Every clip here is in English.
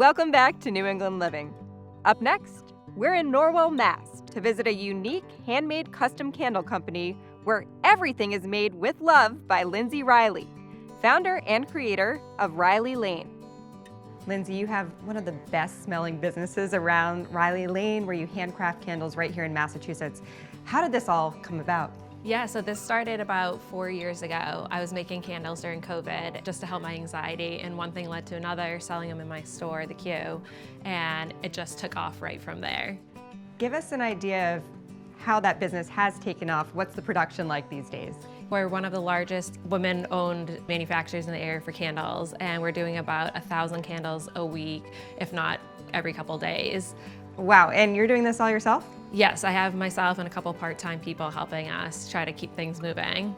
Welcome back to New England Living. Up next, we're in Norwell, Mass. to visit a unique handmade custom candle company where everything is made with love by Lindsay Reilly, founder and creator of Reilly Lane. Lindsay, you have one of the best smelling businesses around, Reilly Lane, where you handcraft candles right here in Massachusetts. How did this all come about? Yeah, so this started about 4 years ago. I was making candles during COVID just to help my anxiety, and one thing led to another, selling them in my store, The Q, and it just took off right from there. Give us an idea of how that business has taken off. What's the production like these days? We're one of the largest women-owned manufacturers in the area for candles, and we're doing about 1,000 candles a week, if not every couple days. Wow, and you're doing this all yourself? Yes, I have myself and a couple part-time people helping us try to keep things moving.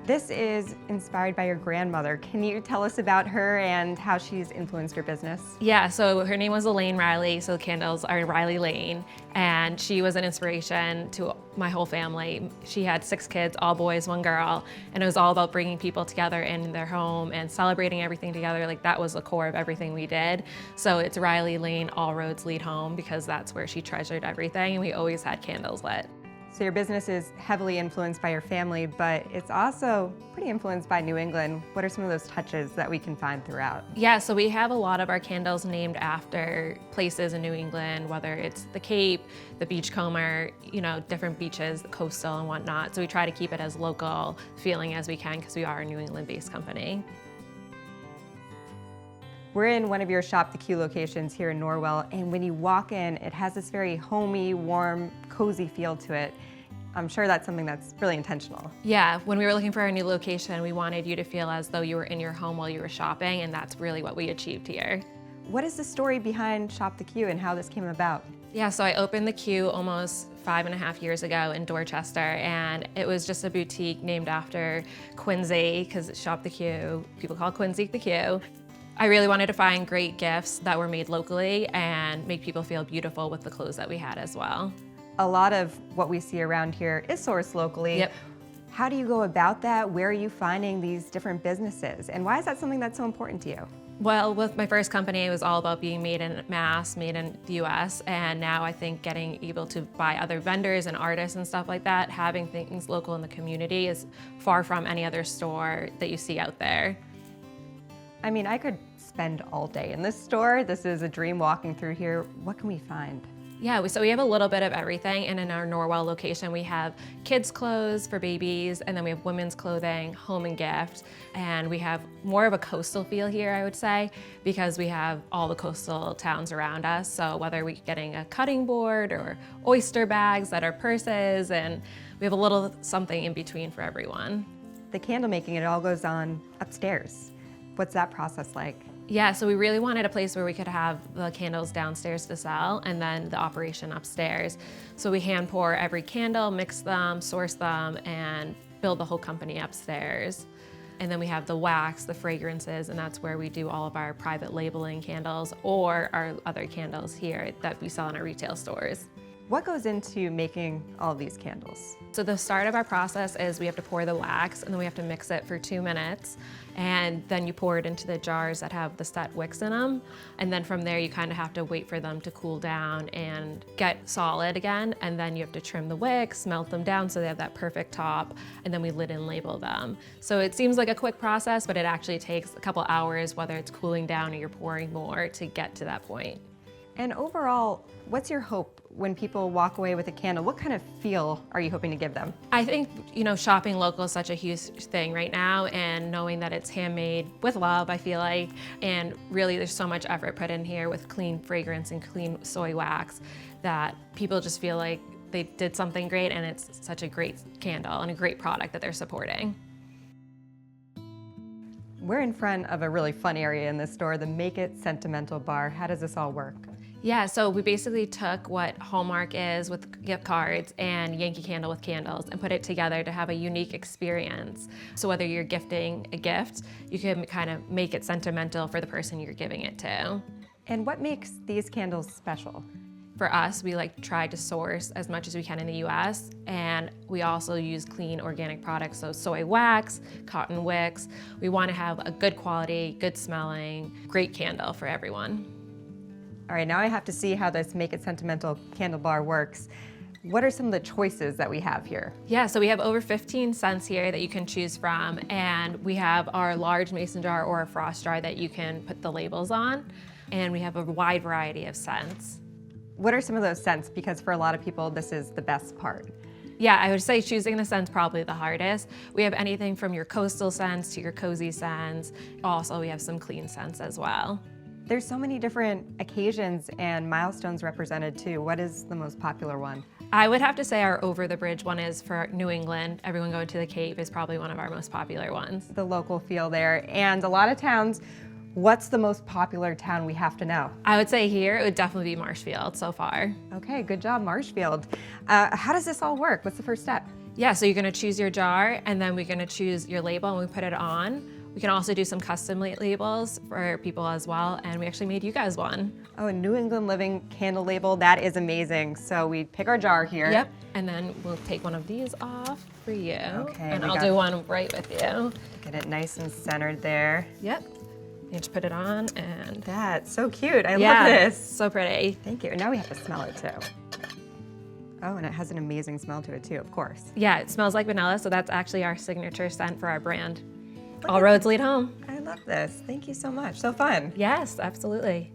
This is inspired by your grandmother. Can you tell us about her and how she's influenced your business? Yeah, so her name was Elaine Reilly, so the candles are in Reilly Lane, and she was an inspiration to my whole family. She had 6 kids, all boys, 1 girl, and it was all about bringing people together in their home and celebrating everything together. Like, that was the core of everything we did. So it's Reilly Lane, all roads lead home, because that's where she treasured everything, and we always had candles lit. So your business is heavily influenced by your family, but it's also pretty influenced by New England. What are some of those touches that we can find throughout? Yeah, so we have a lot of our candles named after places in New England, whether it's the Cape, the Beachcomber, different beaches, the coastal and whatnot. So we try to keep it as local feeling as we can, because we are a New England-based company. We're in one of your Shop the Q locations here in Norwell, and when you walk in, it has this very homey, warm, cozy feel to it. I'm sure that's something that's really intentional. Yeah, when we were looking for our new location, we wanted you to feel as though you were in your home while you were shopping, and that's really what we achieved here. What is the story behind Shop the Q and how this came about? Yeah, so I opened the Q almost 5.5 years ago in Dorchester, and it was just a boutique named after Quincy, because Shop the Q, people call Quincy the Q. I really wanted to find great gifts that were made locally and make people feel beautiful with the clothes that we had as well. A lot of what we see around here is sourced locally. Yep. How do you go about that? Where are you finding these different businesses? And why is that something that's so important to you? Well, with my first company, it was all about being made in Mass, made in the US, and now I think getting able to buy other vendors and artists and stuff like that, having things local in the community is far from any other store that you see out there. I mean, I could spend all day in this store. This is a dream walking through here. What can we find? Yeah, so we have a little bit of everything, and in our Norwell location we have kids' clothes for babies, and then we have women's clothing, home and gift, and we have more of a coastal feel here, I would say, because we have all the coastal towns around us. So whether we're getting a cutting board or oyster bags that are purses, and we have a little something in between for everyone. The candle making, it all goes on upstairs. What's that process like? Yeah, so we really wanted a place where we could have the candles downstairs to sell and then the operation upstairs. So we hand pour every candle, mix them, source them, and build the whole company upstairs. And then we have the wax, the fragrances, and that's where we do all of our private labeling candles or our other candles here that we sell in our retail stores. What goes into making all these candles? So the start of our process is we have to pour the wax, and then we have to mix it for 2 minutes, and then you pour it into the jars that have the set wicks in them, and then from there you kind of have to wait for them to cool down and get solid again, and then you have to trim the wicks, melt them down so they have that perfect top, and then we lid and label them. So it seems like a quick process, but it actually takes a couple hours, whether it's cooling down or you're pouring more, to get to that point. And overall, what's your hope when people walk away with a candle? What kind of feel are you hoping to give them? I think, shopping local is such a huge thing right now, and knowing that it's handmade with love, I feel like, and really there's so much effort put in here with clean fragrance and clean soy wax that people just feel like they did something great, and it's such a great candle and a great product that they're supporting. We're in front of a really fun area in this store, the Make It Sentimental Bar. How does this all work? Yeah, so we basically took what Hallmark is with gift cards and Yankee Candle with candles and put it together to have a unique experience. So whether you're gifting a gift, you can kind of make it sentimental for the person you're giving it to. And what makes these candles special? For us, we try to source as much as we can in the US, and we also use clean organic products, so soy wax, cotton wicks. We want to have a good quality, good smelling, great candle for everyone. All right, now I have to see how this Make It Sentimental candle bar works. What are some of the choices that we have here? Yeah, so we have over 15 scents here that you can choose from, and we have our large mason jar or a frost jar that you can put the labels on, and we have a wide variety of scents. What are some of those scents? Because for a lot of people, this is the best part. Yeah, I would say choosing the scent's probably the hardest. We have anything from your coastal scents to your cozy scents. Also, we have some clean scents as well. There's so many different occasions and milestones represented too. What is the most popular one? I would have to say our over the bridge one is for New England. Everyone going to the Cape is probably one of our most popular ones. The local feel there. And a lot of towns, what's the most popular town we have to know? I would say here it would definitely be Marshfield so far. Okay, good job, Marshfield. How does this all work? What's the first step? Yeah, so you're gonna choose your jar, and then we're gonna choose your label and we put it on. We can also do some custom labels for people as well, and we actually made you guys one. Oh, a New England Living candle label. That is amazing. So we pick our jar here. Yep, and then we'll take one of these off for you. Okay, and I'll do one right with you. Get it nice and centered there. Yep, you just put it on and... That's so cute. I love this. So pretty. Thank you. Now we have to smell it too. Oh, and it has an amazing smell to it too, of course. Yeah, it smells like vanilla, so that's actually our signature scent for our brand. All roads lead home. I love this. Thank you so much. So fun. Yes, absolutely.